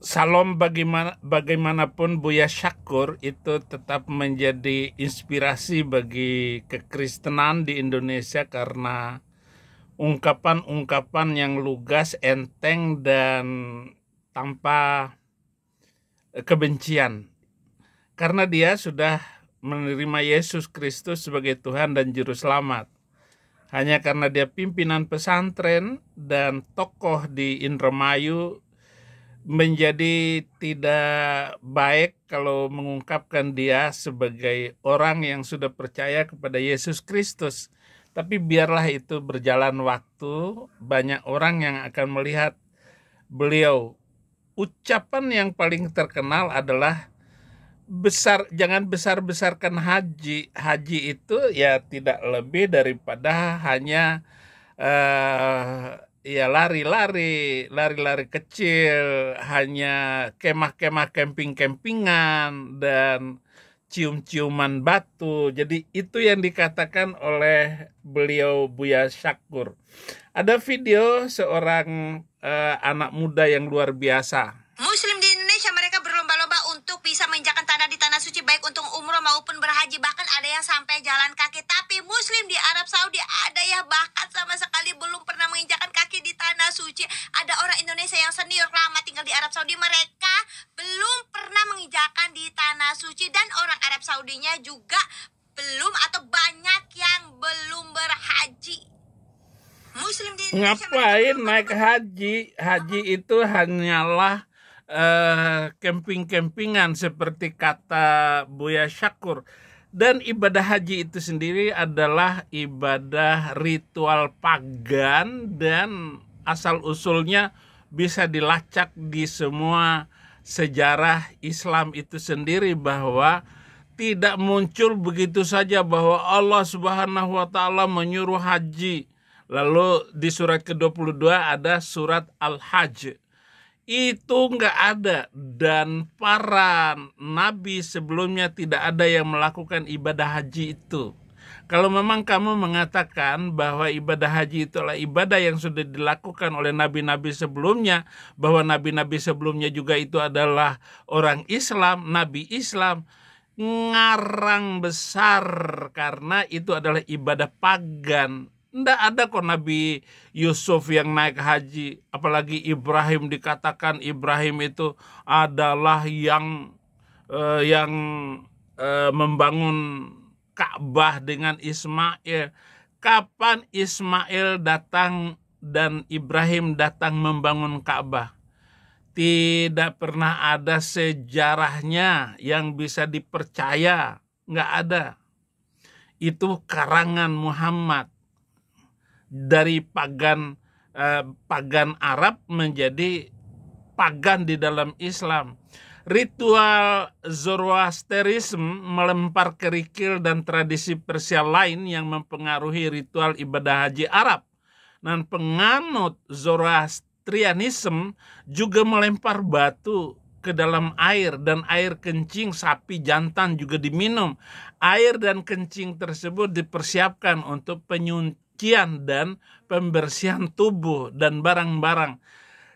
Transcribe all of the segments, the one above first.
Salam bagaimanapun Buya Syakur itu tetap menjadi inspirasi bagi kekristenan di Indonesia karena ungkapan-ungkapan yang lugas, enteng, dan tanpa kebencian. Karena dia sudah menerima Yesus Kristus sebagai Tuhan dan Juru Selamat. Hanya karena dia pimpinan pesantren dan tokoh di Indramayu, menjadi tidak baik kalau mengungkapkan dia sebagai orang yang sudah percaya kepada Yesus Kristus. Tapi biarlah itu berjalan waktu, banyak orang yang akan melihat beliau. Ucapan yang paling terkenal adalah jangan besar-besarkan haji. Haji itu ya tidak lebih daripada hanya ya lari-lari kecil, hanya kemah-kemah camping-campingan dan cium-ciuman batu. Jadi itu yang dikatakan oleh beliau Buya Syakur. Ada video seorang anak muda yang luar biasa. Muslim di Indonesia mereka berlomba-lomba untuk bisa menginjakan tanah di tanah suci, baik untuk umroh maupun berhaji, bahkan ada yang sampai jalan kaki. Tapi Muslim di Arab Saudi ada yang bahkan sama sekali belum pernah menginjakan kaki di tanah suci. Ada orang Indonesia yang senior lama tinggal di Arab Saudi, mereka belum pernah menginjakan di tanah suci, dan orang Arab Saudinya juga belum atau banyak yang belum berhaji. Muslim di Indonesia ngapain naik haji? Haji itu hanyalah camping-campingan seperti kata Buya Syakur. Dan ibadah haji itu sendiri adalah ibadah ritual pagan dan asal-usulnya bisa dilacak di semua sejarah Islam itu sendiri, bahwa tidak muncul begitu saja bahwa Allah Subhanahu wa Ta'ala menyuruh haji. Lalu di surat ke-22 ada surat Al-Hajj. Itu nggak ada, dan para nabi sebelumnya tidak ada yang melakukan ibadah haji itu. Kalau memang kamu mengatakan bahwa ibadah haji itu adalah ibadah yang sudah dilakukan oleh nabi-nabi sebelumnya, bahwa nabi-nabi sebelumnya juga itu adalah orang Islam, nabi Islam, ngarang besar, karena itu adalah ibadah pagan. Nggak ada kok Nabi Yusuf yang naik haji. Apalagi Ibrahim, dikatakan Ibrahim itu adalah yang membangun Ka'bah dengan Ismail. Kapan Ismail datang dan Ibrahim datang membangun Ka'bah? Tidak pernah ada sejarahnya yang bisa dipercaya. Nggak ada. Itu karangan Muhammad. Dari pagan Arab menjadi pagan di dalam Islam. Ritual Zoroasterisme melempar kerikil dan tradisi Persia lain yang mempengaruhi ritual ibadah haji Arab. Dan penganut Zoroastrianisme juga melempar batu ke dalam air, dan air kencing sapi jantan juga diminum. Air dan kencing tersebut dipersiapkan untuk penyuntikan dan pembersihan tubuh dan barang-barang.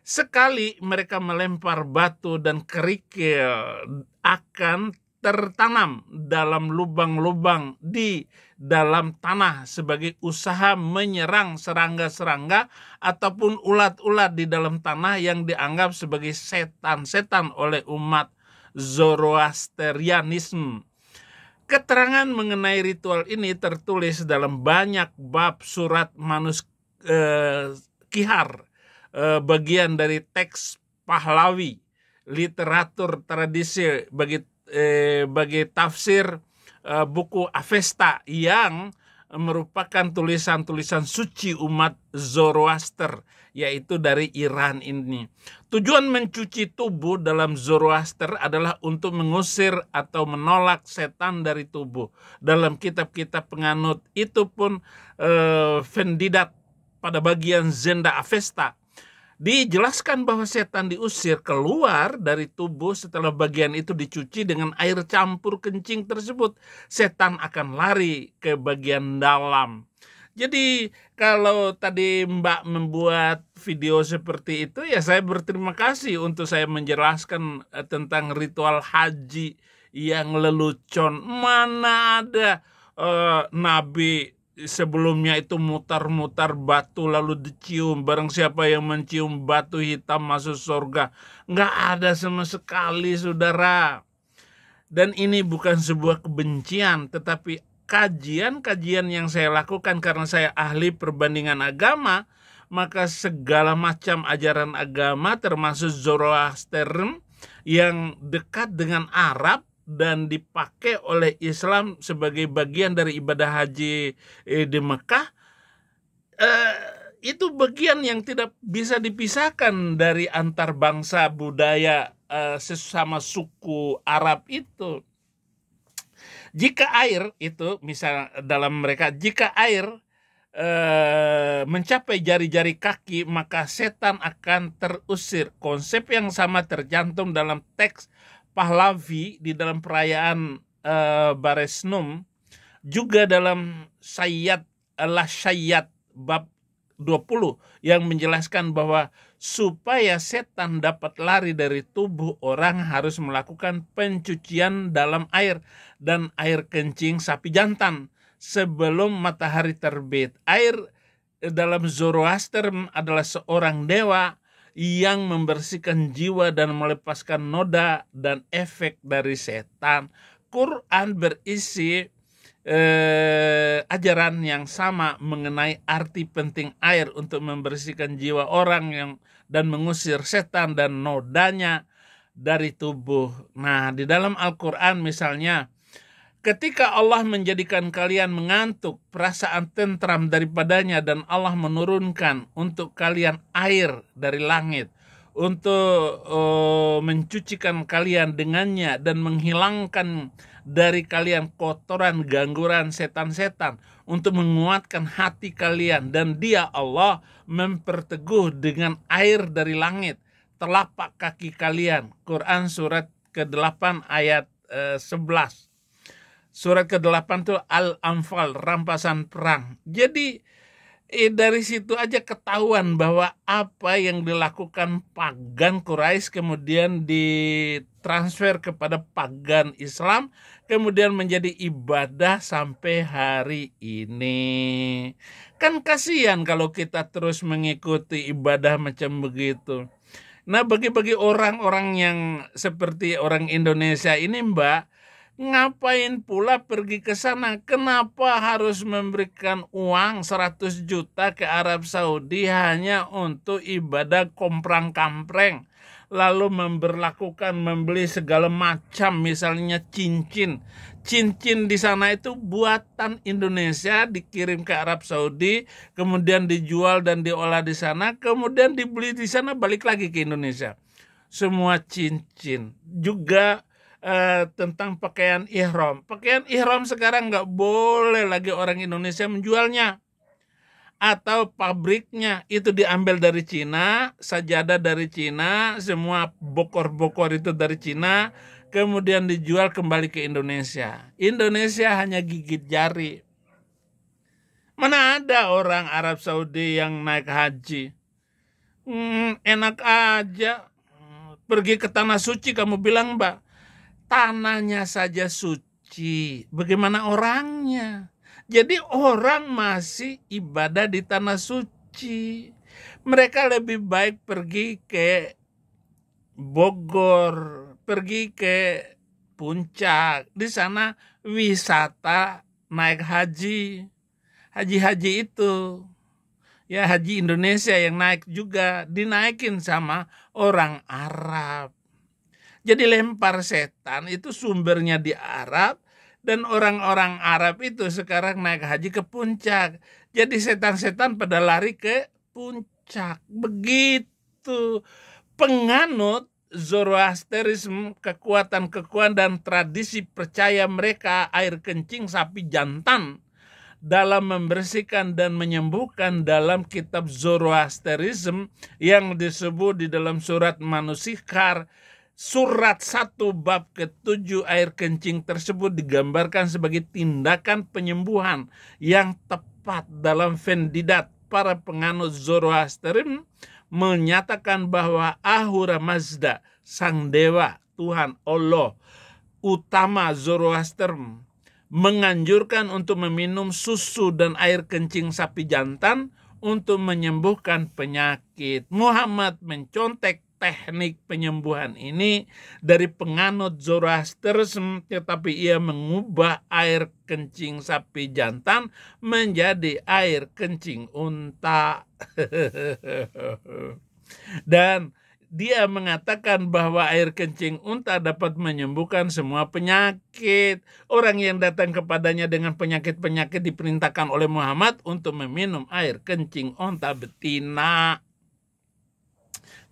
Sekali mereka melempar batu dan kerikil akan tertanam dalam lubang-lubang di dalam tanah sebagai usaha menyerang serangga-serangga ataupun ulat-ulat di dalam tanah yang dianggap sebagai setan-setan oleh umat Zoroastrianisme. Keterangan mengenai ritual ini tertulis dalam banyak bab surat Kihar, bagian dari teks Pahlavi, literatur tradisi bagi tafsir buku Avesta yang merupakan tulisan-tulisan suci umat Zoroaster, yaitu dari Iran ini. Tujuan mencuci tubuh dalam Zoroaster adalah untuk mengusir atau menolak setan dari tubuh. Dalam kitab-kitab penganut itu pun Vendidat pada bagian Zenda Avesta dijelaskan bahwa setan diusir keluar dari tubuh setelah bagian itu dicuci dengan air campur kencing tersebut. Setan akan lari ke bagian dalam. Jadi kalau tadi Mbak membuat video seperti itu, ya saya berterima kasih untuk saya menjelaskan tentang ritual haji yang lelucon. Mana ada Nabi sebelumnya itu mutar-mutar batu lalu dicium. Barang siapa yang mencium batu hitam masuk surga. Nggak ada sama sekali, saudara. Dan ini bukan sebuah kebencian, tetapi kajian-kajian yang saya lakukan karena saya ahli perbandingan agama, maka segala macam ajaran agama termasuk Zoroastrianism yang dekat dengan Arab dan dipakai oleh Islam sebagai bagian dari ibadah haji di Mekah, itu bagian yang tidak bisa dipisahkan dari antar bangsa budaya sesama suku Arab itu. Jika air itu, misal dalam mereka, jika air mencapai jari-jari kaki, maka setan akan terusir. Konsep yang sama tercantum dalam teks Pahlavi di dalam perayaan Baresnum, juga dalam Sayyad Al-Sayyad bab 20 yang menjelaskan bahwa supaya setan dapat lari dari tubuh orang harus melakukan pencucian dalam air dan air kencing sapi jantan sebelum matahari terbit. Air dalam Zoroaster adalah seorang dewa yang membersihkan jiwa dan melepaskan noda dan efek dari setan. Quran berisi ajaran yang sama mengenai arti penting air untuk membersihkan jiwa orang dan mengusir setan dan nodanya dari tubuh. Nah, di dalam Al-Quran misalnya, ketika Allah menjadikan kalian mengantuk, perasaan tentram daripadanya, dan Allah menurunkan untuk kalian air dari langit untuk mencucikan kalian dengannya dan menghilangkan dari kalian kotoran gangguan setan-setan untuk menguatkan hati kalian, dan Dia Allah memperteguh dengan air dari langit telapak kaki kalian. Quran surat ke-8 ayat 11. Surat ke-8 itu Al-Anfal, rampasan perang. Jadi dari situ aja ketahuan bahwa apa yang dilakukan pagan Quraisy kemudian ditransfer kepada pagan Islam, kemudian menjadi ibadah sampai hari ini. Kan kasihan kalau kita terus mengikuti ibadah macam begitu. Nah, bagi orang-orang yang seperti orang Indonesia ini, Mbak, ngapain pula pergi ke sana? Kenapa harus memberikan uang 100 juta ke Arab Saudi hanya untuk ibadah komprang-kampreng? Lalu membeli segala macam, misalnya cincin. Cincin di sana itu buatan Indonesia, dikirim ke Arab Saudi, kemudian dijual dan diolah di sana, kemudian dibeli di sana, balik lagi ke Indonesia. Semua cincin. Juga tentang pakaian ihram. Pakaian ihram sekarang nggak boleh lagi orang Indonesia menjualnya. Atau pabriknya itu diambil dari Cina, sajadah dari Cina, semua bokor-bokor itu dari Cina, kemudian dijual kembali ke Indonesia. Indonesia hanya gigit jari. Mana ada orang Arab Saudi yang naik haji? Enak aja. Pergi ke Tanah Suci, kamu bilang, Mbak. Tanahnya saja suci, bagaimana orangnya? Jadi orang masih ibadah di Tanah Suci. Mereka lebih baik pergi ke Bogor, pergi ke Puncak. Di sana wisata naik haji. Haji-haji itu, ya haji Indonesia yang naik juga, dinaikin sama orang Arab. Jadi lempar setan itu sumbernya di Arab, dan orang-orang Arab itu sekarang naik haji ke Puncak. Jadi setan-setan pada lari ke Puncak. Begitu penganut Zoroasterisme, kekuatan-kekuatan dan tradisi percaya mereka air kencing sapi jantan dalam membersihkan dan menyembuhkan dalam kitab Zoroasterisme yang disebut di dalam surat Manusikhar. Surat 1 bab ke-7 air kencing tersebut digambarkan sebagai tindakan penyembuhan yang tepat tepat dalam Vendidat. Para penganut Zoroasterisme menyatakan bahwa Ahura Mazda, sang dewa Tuhan Allah utama Zoroaster, menganjurkan untuk meminum susu dan air kencing sapi jantan untuk menyembuhkan penyakit. Muhammad mencontek teknik penyembuhan ini dari penganut Zoroasterisme, tetapi ia mengubah air kencing sapi jantan menjadi air kencing unta. Dan dia mengatakan bahwa air kencing unta dapat menyembuhkan semua penyakit. Orang yang datang kepadanya dengan penyakit-penyakit diperintahkan oleh Muhammad untuk meminum air kencing unta betina.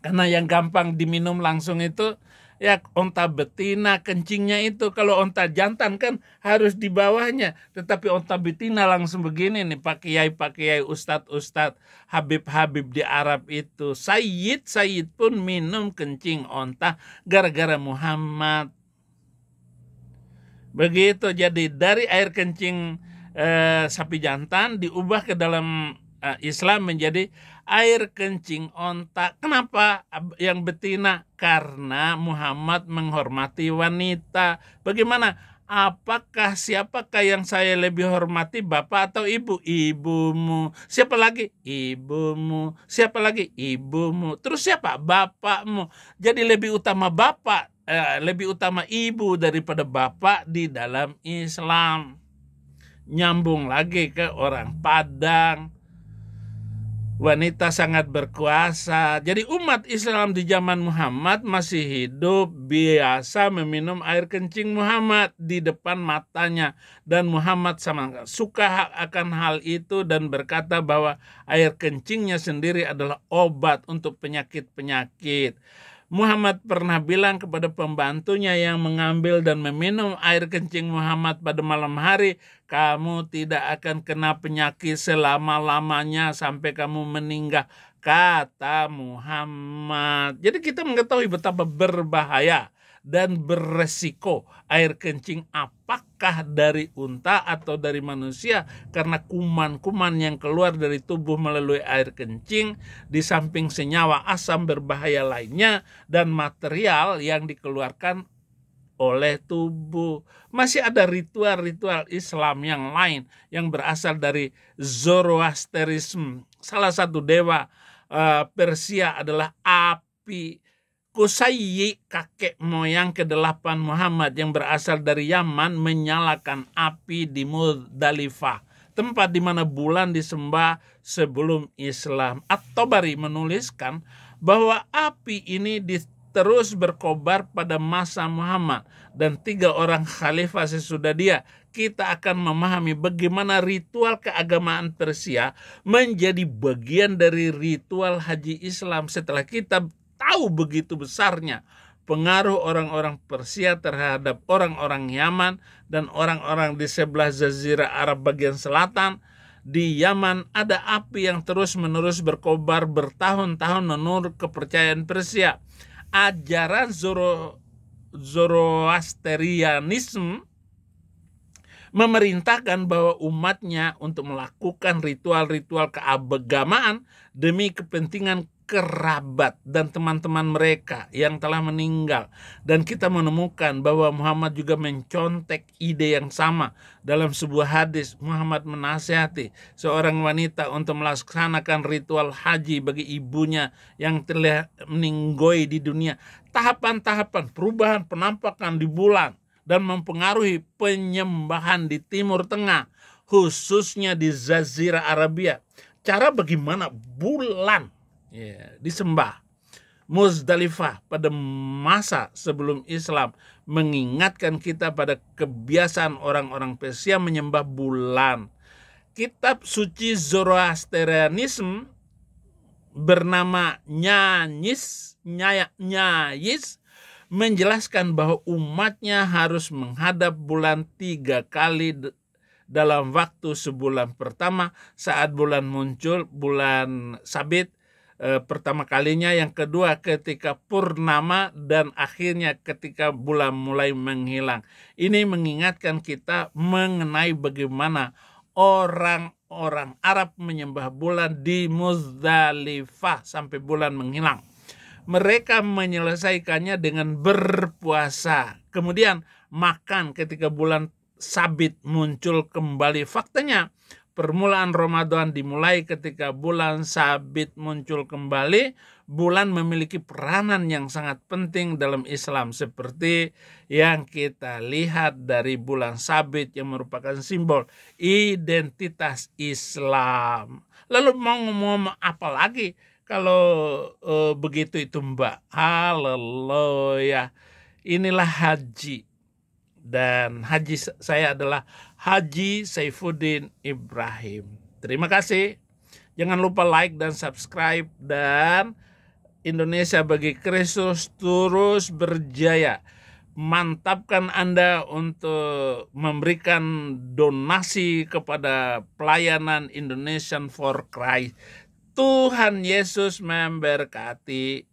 Karena yang gampang diminum langsung itu ya unta betina kencingnya itu. Kalau unta jantan kan harus di bawahnya. Tetapi unta betina langsung begini nih, pak kiai, ustadz, habib di Arab itu. Sayyid pun minum kencing unta gara-gara Muhammad. Begitu, jadi dari air kencing sapi jantan diubah ke dalam Islam menjadi air kencing onta. Kenapa yang betina? Karena Muhammad menghormati wanita. Bagaimana? Siapakah yang saya lebih hormati, bapak atau ibu? Ibumu. Siapa lagi? Ibumu. Siapa lagi? Ibumu. Terus siapa? Bapakmu. Jadi lebih utama lebih utama ibu daripada bapak di dalam Islam. Nyambung lagi ke orang Padang. Wanita sangat berkuasa. Jadi umat Islam di zaman Muhammad masih hidup biasa meminum air kencing Muhammad di depan matanya. Dan Muhammad sama suka akan hal itu dan berkata bahwa air kencingnya sendiri adalah obat untuk penyakit-penyakit. Muhammad pernah bilang kepada pembantunya yang mengambil dan meminum air kencing Muhammad pada malam hari, kamu tidak akan kena penyakit selama-lamanya sampai kamu meninggal, kata Muhammad. Jadi kita mengetahui betapa berbahaya dan beresiko air kencing, apakah dari unta atau dari manusia, karena kuman-kuman yang keluar dari tubuh melalui air kencing, di samping senyawa asam berbahaya lainnya dan material yang dikeluarkan oleh tubuh. Masih ada ritual-ritual Islam yang lain yang berasal dari Zoroasterisme. Salah satu dewa Persia adalah api. Kusayyi, kakek moyang ke-8 Muhammad yang berasal dari Yaman, menyalakan api di Muzdalifah, tempat di mana bulan disembah sebelum Islam. At-Tabari menuliskan bahwa api ini terus berkobar pada masa Muhammad dan 3 orang khalifah sesudah dia. Kita akan memahami bagaimana ritual keagamaan Persia menjadi bagian dari ritual haji Islam setelah kita tahu begitu besarnya pengaruh orang-orang Persia terhadap orang-orang Yaman dan orang-orang di sebelah Jazirah Arab bagian selatan. Di Yaman ada api yang terus-menerus berkobar bertahun-tahun menurut kepercayaan Persia. Ajaran Zoroastrianisme memerintahkan bahwa umatnya untuk melakukan ritual-ritual keagamaan demi kepentingan kerabat dan teman-teman mereka yang telah meninggal. Dan kita menemukan bahwa Muhammad juga mencontek ide yang sama. Dalam sebuah hadis, Muhammad menasihati seorang wanita untuk melaksanakan ritual haji bagi ibunya yang telah meninggoy di dunia. Tahapan-tahapan perubahan penampakan di bulan dan mempengaruhi penyembahan di Timur Tengah, khususnya di Jazirah Arabia. Cara bagaimana bulan disembah. Muzdalifah pada masa sebelum Islam mengingatkan kita pada kebiasaan orang-orang Persia menyembah bulan. Kitab suci Zoroastrianisme bernama Nyayis menjelaskan bahwa umatnya harus menghadap bulan 3 kali dalam waktu sebulan. Pertama saat bulan muncul, bulan sabit pertama kalinya, yang kedua ketika purnama, dan akhirnya ketika bulan mulai menghilang. Ini mengingatkan kita mengenai bagaimana orang orang Arab menyembah bulan di Muzdalifah sampai bulan menghilang. Mereka menyelesaikannya dengan berpuasa. Kemudian makan ketika bulan sabit muncul kembali. Faktanya permulaan Ramadan dimulai ketika bulan sabit muncul kembali. Bulan memiliki peranan yang sangat penting dalam Islam, seperti yang kita lihat dari bulan sabit yang merupakan simbol identitas Islam. Lalu mau ngomong apa lagi kalau begitu itu, Mbak? Haleluya. Inilah haji. Dan haji saya adalah Haji Saifuddin Ibrahim. Terima kasih. Jangan lupa like dan subscribe, dan Indonesia Bagi Kristus terus berjaya. Mantapkan Anda untuk memberikan donasi kepada pelayanan Indonesian for Christ. Tuhan Yesus memberkati.